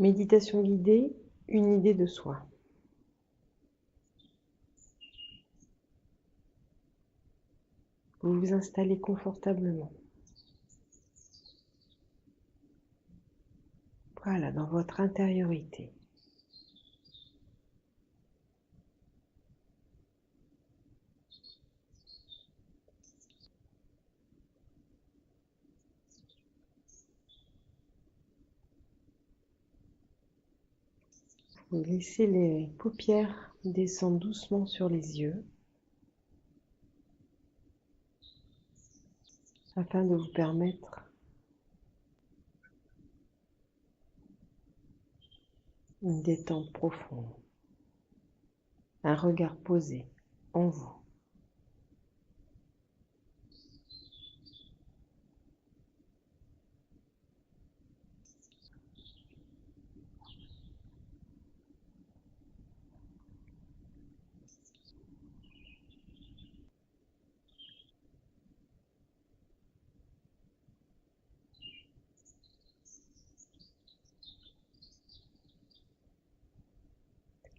Méditation guidée, une idée de soi. Vous vous installez confortablement. Voilà, dans votre intériorité. Vous laissez les paupières descendre doucement sur les yeux afin de vous permettre une détente profonde, un regard posé en vous.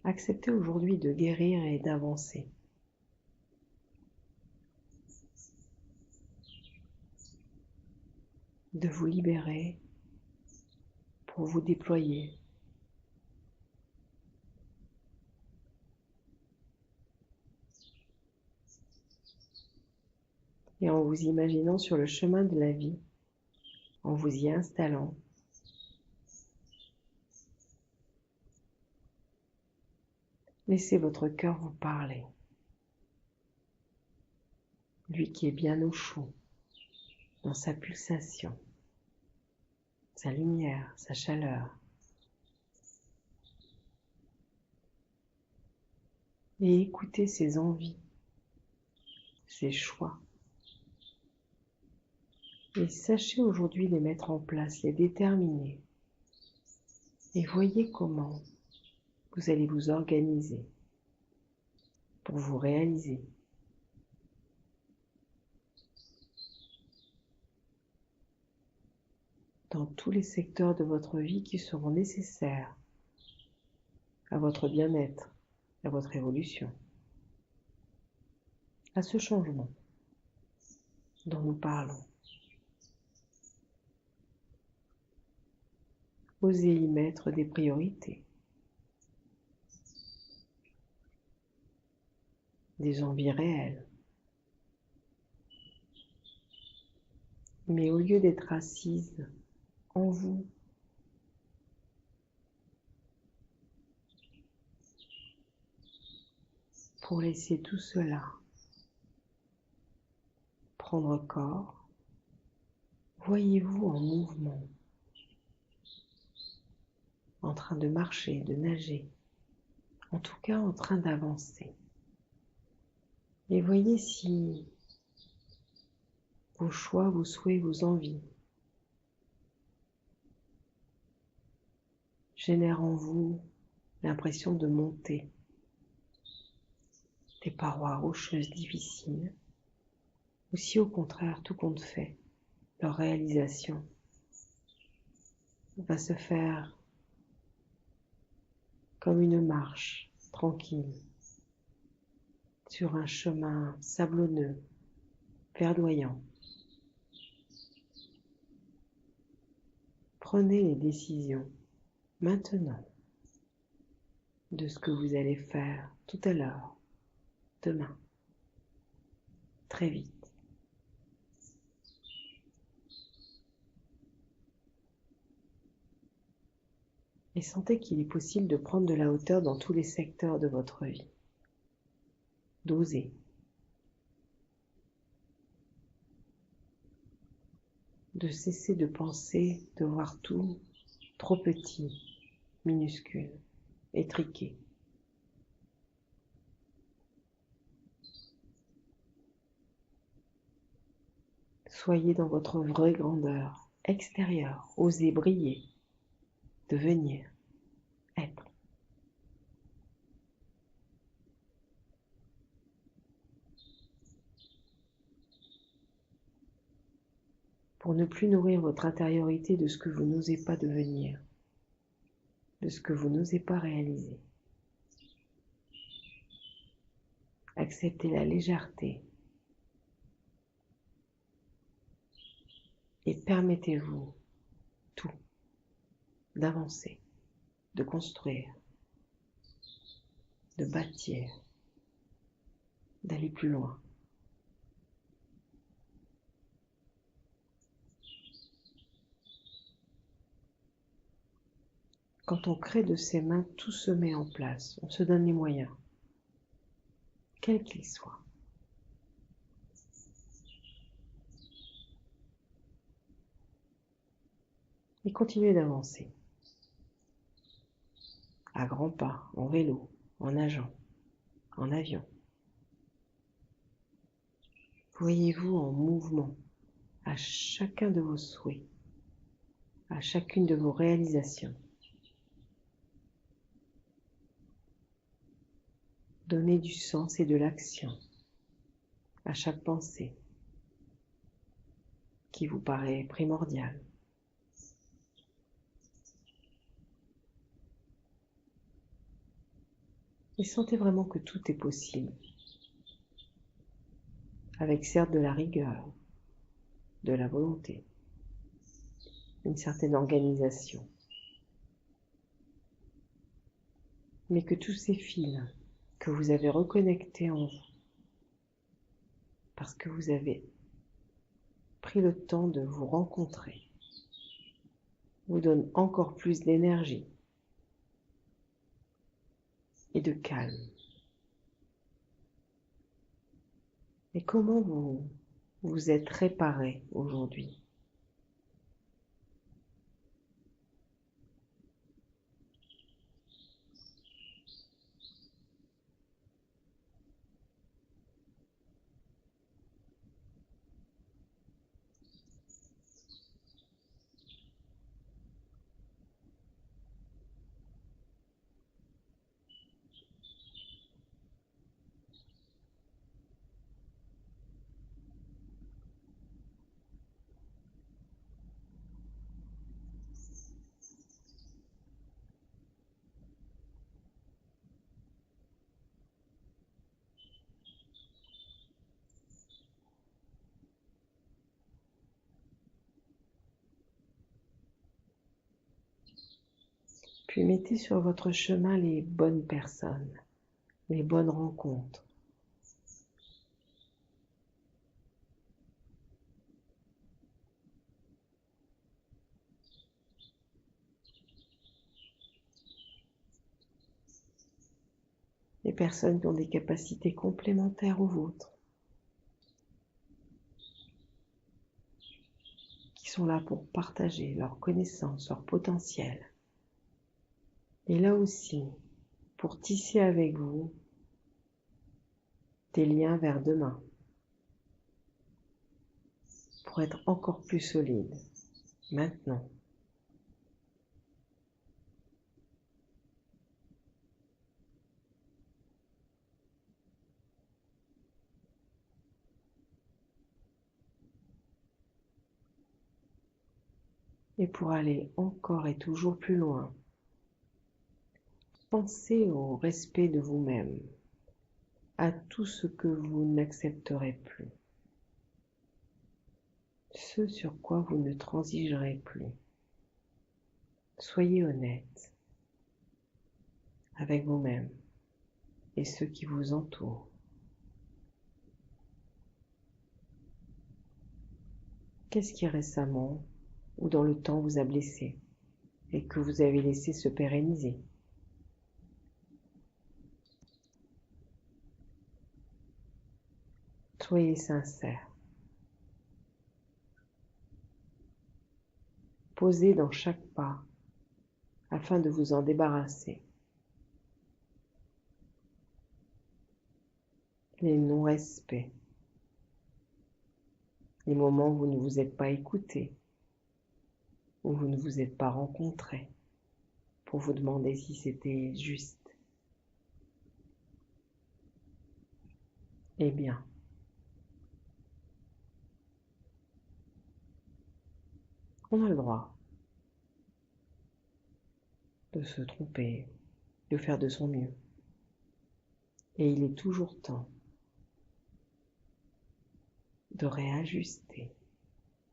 Acceptez aujourd'hui de guérir et d'avancer. De vous libérer pour vous déployer. Et en vous imaginant sur le chemin de la vie, en vous y installant, laissez votre cœur vous parler. Lui qui est bien au chaud, dans sa pulsation, sa lumière, sa chaleur. Et écoutez ses envies, ses choix. Et sachez aujourd'hui les mettre en place, les déterminer. Et voyez comment vous allez vous organiser pour vous réaliser. Dans tous les secteurs de votre vie qui seront nécessaires à votre bien-être, à votre évolution, à ce changement dont nous parlons. Osez y mettre des priorités, des envies réelles. Mais au lieu d'être assise en vous, pour laisser tout cela prendre corps, voyez-vous en mouvement, en train de marcher, de nager, en tout cas en train d'avancer. Et voyez si vos choix, vos souhaits, vos envies génèrent en vous l'impression de monter des parois rocheuses difficiles, ou si au contraire tout compte fait, leur réalisation va se faire comme une marche tranquille sur un chemin sablonneux, verdoyant. Prenez les décisions maintenant de ce que vous allez faire tout à l'heure, demain, très vite. Et sentez qu'il est possible de prendre de la hauteur dans tous les secteurs de votre vie. D'oser. De cesser de penser, de voir tout trop petit, minuscule, étriqué. Soyez dans votre vraie grandeur extérieure, osez briller, devenir, être. Pour ne plus nourrir votre intériorité de ce que vous n'osez pas devenir. de ce que vous n'osez pas réaliser. Acceptez la légèreté et permettez-vous tout, d'avancer, de construire, de bâtir, d'aller plus loin. Quand on crée de ses mains, tout se met en place, on se donne les moyens, quels qu'ils soient. Et continuez d'avancer, à grands pas, en vélo, en nageant, en avion. Voyez-vous en mouvement à chacun de vos souhaits, à chacune de vos réalisations. Donnez du sens et de l'action à chaque pensée qui vous paraît primordiale. Et sentez vraiment que tout est possible, avec certes de la rigueur, de la volonté, une certaine organisation. Mais que tous ces fils que vous avez reconnectés en vous, parce que vous avez pris le temps de vous rencontrer, vous donnent encore plus d'énergie et de calme. Et comment vous vous êtes réparé aujourd'hui? Puis mettez sur votre chemin les bonnes personnes, les bonnes rencontres. Les personnes qui ont des capacités complémentaires aux vôtres, qui sont là pour partager leurs connaissances, leur potentiel. Et là aussi, pour tisser avec vous des liens vers demain, pour être encore plus solide, maintenant. Et pour aller encore et toujours plus loin, pensez au respect de vous-même, à tout ce que vous n'accepterez plus, ce sur quoi vous ne transigerez plus. Soyez honnête avec vous-même et ceux qui vous entourent. Qu'est-ce qui récemment ou dans le temps vous a blessé et que vous avez laissé se pérenniser? Soyez sincère. Posez dans chaque pas afin de vous en débarrasser. Les non-respects, les moments où vous ne vous êtes pas écouté, où vous ne vous êtes pas rencontré pour vous demander si c'était juste. Eh bien, on a le droit de se tromper, de faire de son mieux. Et il est toujours temps de réajuster,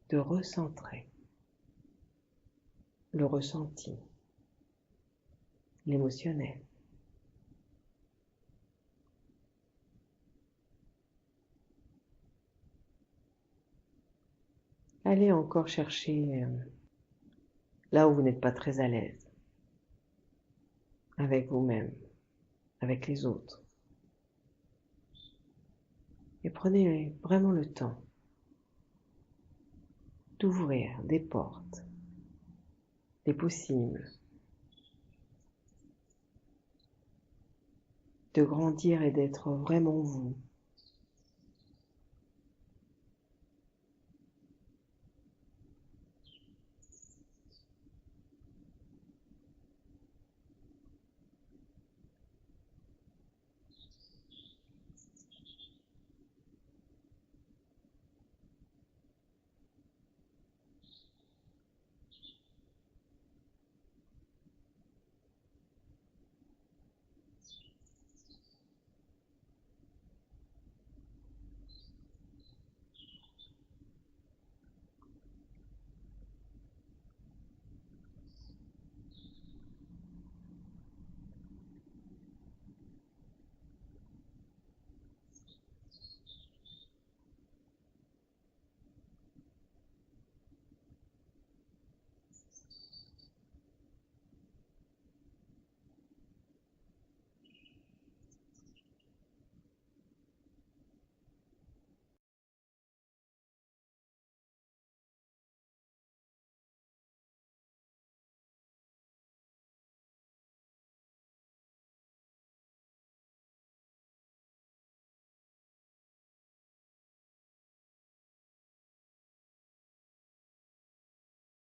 de recentrer le ressenti, l'émotionnel. Allez encore chercher là où vous n'êtes pas très à l'aise, avec vous-même, avec les autres. Et prenez vraiment le temps d'ouvrir des portes, des possibles, de grandir et d'être vraiment vous,